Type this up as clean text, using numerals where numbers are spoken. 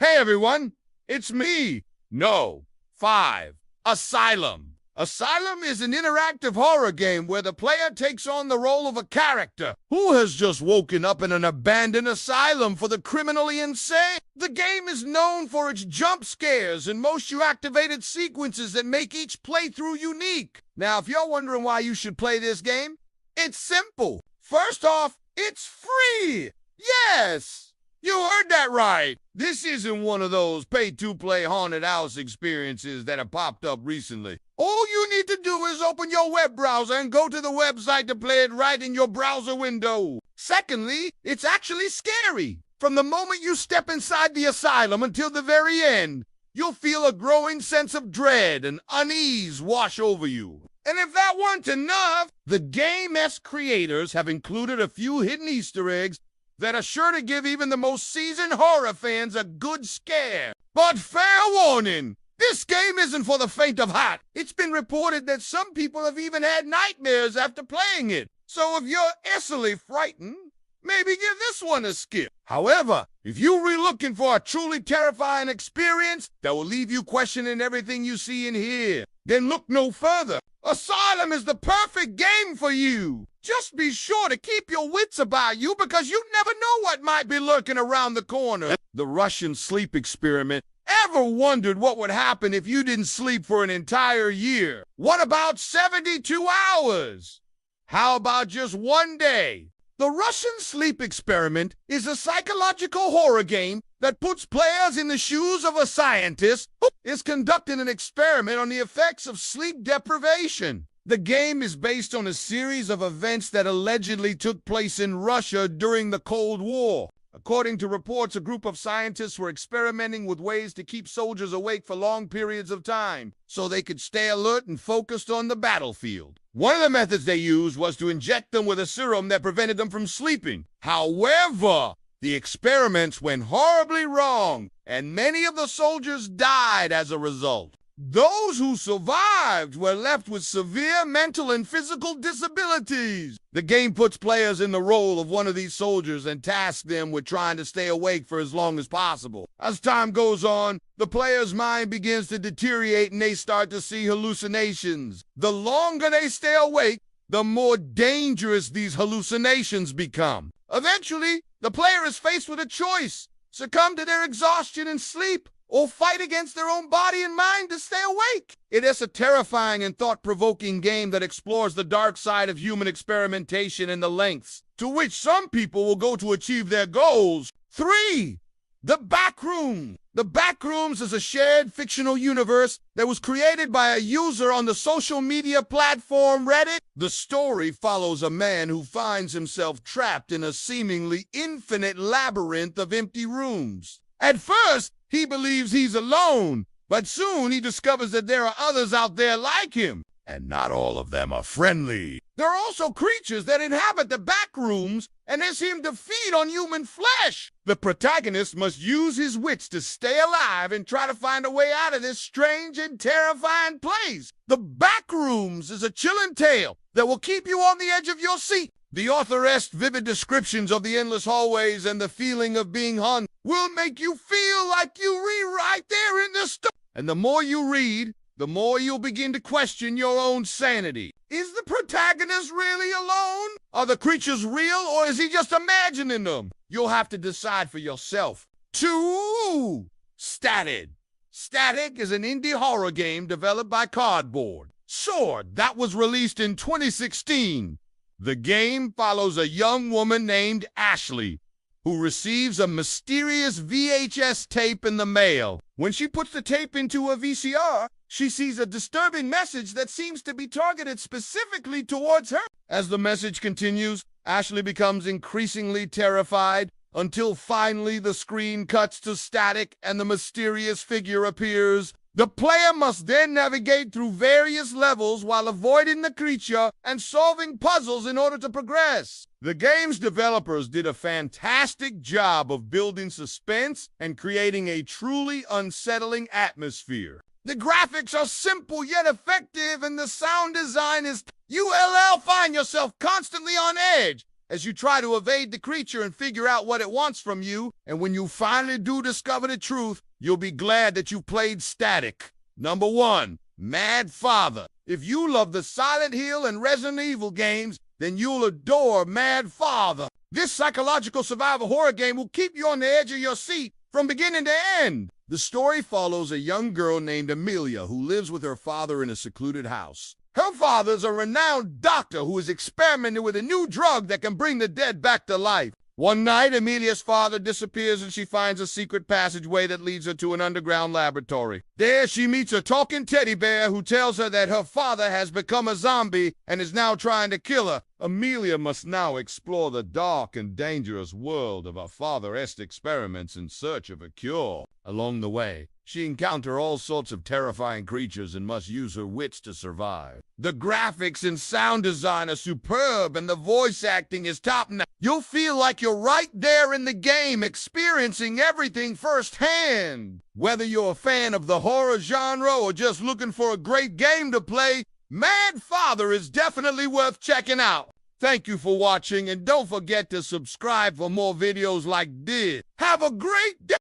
Hey everyone, it's me, No 5, Asylum. Asylum is an interactive horror game where the player takes on the role of a character who has just woken up in an abandoned asylum for the criminally insane. The game is known for its jump scares and motion-activated sequences that make each playthrough unique. Now, if you're wondering why you should play this game, it's simple. First off, it's free! Yes! You heard that right. This isn't one of those pay-to-play haunted house experiences that have popped up recently. All you need to do is open your web browser and go to the website to play it right in your browser window. Secondly, it's actually scary. From the moment you step inside the asylum until the very end, you'll feel a growing sense of dread and unease wash over you. And if that weren't enough, the game's creators have included a few hidden Easter eggs that are sure to give even the most seasoned horror fans a good scare. But fair warning, this game isn't for the faint of heart. It's been reported that some people have even had nightmares after playing it. So if you're easily frightened, maybe give this one a skip. However, if you're really looking for a truly terrifying experience that will leave you questioning everything you see and hear, then look no further. Asylum is the perfect game for you. Just be sure to keep your wits about you because you never know what might be lurking around the corner. The Russian sleep experiment. Ever wondered what would happen if you didn't sleep for an entire year? What about 72 hours? How about just one day? The Russian sleep experiment is a psychological horror game that puts players in the shoes of a scientist who is conducting an experiment on the effects of sleep deprivation. The game is based on a series of events that allegedly took place in Russia during the Cold War. According to reports, a group of scientists were experimenting with ways to keep soldiers awake for long periods of time so they could stay alert and focused on the battlefield. One of the methods they used was to inject them with a serum that prevented them from sleeping. However, the experiments went horribly wrong, and many of the soldiers died as a result. Those who survived were left with severe mental and physical disabilities. The game puts players in the role of one of these soldiers and tasks them with trying to stay awake for as long as possible. As time goes on, the player's mind begins to deteriorate and they start to see hallucinations. The longer they stay awake, the more dangerous these hallucinations become. Eventually, the player is faced with a choice: succumb to their exhaustion and sleep, or fight against their own body and mind to stay awake. It is a terrifying and thought-provoking game that explores the dark side of human experimentation and the lengths to which some people will go to achieve their goals. 3. The Backroom. The Backrooms is a shared fictional universe that was created by a user on the social media platform Reddit. The story follows a man who finds himself trapped in a seemingly infinite labyrinth of empty rooms. At first, he believes he's alone, but soon he discovers that there are others out there like him, and not all of them are friendly. There are also creatures that inhabit the back rooms, and they seem to feed on human flesh. The protagonist must use his wits to stay alive and try to find a way out of this strange and terrifying place. The Backrooms is a chilling tale that will keep you on the edge of your seat. The author's vivid descriptions of the endless hallways and the feeling of being haunted will make you feel like you read right there in the story. And the more you read, the more you'll begin to question your own sanity. Is the protagonist really alone? Are the creatures real, or is he just imagining them? You'll have to decide for yourself. 2. Static. Static is an indie horror game developed by Cardboard Sword that was released in 2016. The game follows a young woman named Ashley who receives a mysterious VHS tape in the mail. When she puts the tape into a VCR, she sees a disturbing message that seems to be targeted specifically towards her. As the message continues, Ashley becomes increasingly terrified until finally the screen cuts to static and the mysterious figure appears. The player must then navigate through various levels while avoiding the creature and solving puzzles in order to progress. The game's developers did a fantastic job of building suspense and creating a truly unsettling atmosphere. The graphics are simple yet effective, and the sound design is... You'll find yourself constantly on edge as you try to evade the creature and figure out what it wants from you. And when you finally do discover the truth, you'll be glad that you played Static. Number 1, Mad Father. If you love the Silent Hill and Resident Evil games, then you'll adore Mad Father. This psychological survival horror game will keep you on the edge of your seat from beginning to end. The story follows a young girl named Amelia who lives with her father in a secluded house. Her father's a renowned doctor who is experimenting with a new drug that can bring the dead back to life. One night, Amelia's father disappears and she finds a secret passageway that leads her to an underground laboratory. There, she meets a talking teddy bear who tells her that her father has become a zombie and is now trying to kill her. Amelia must now explore the dark and dangerous world of her father's experiments in search of a cure. Along the way, she encounters all sorts of terrifying creatures and must use her wits to survive. The graphics and sound design are superb and the voice acting is top-notch. You'll feel like you're right there in the game, experiencing everything firsthand. Whether you're a fan of the horror genre or just looking for a great game to play, Mad Father is definitely worth checking out. Thank you for watching and don't forget to subscribe for more videos like this. Have a great day!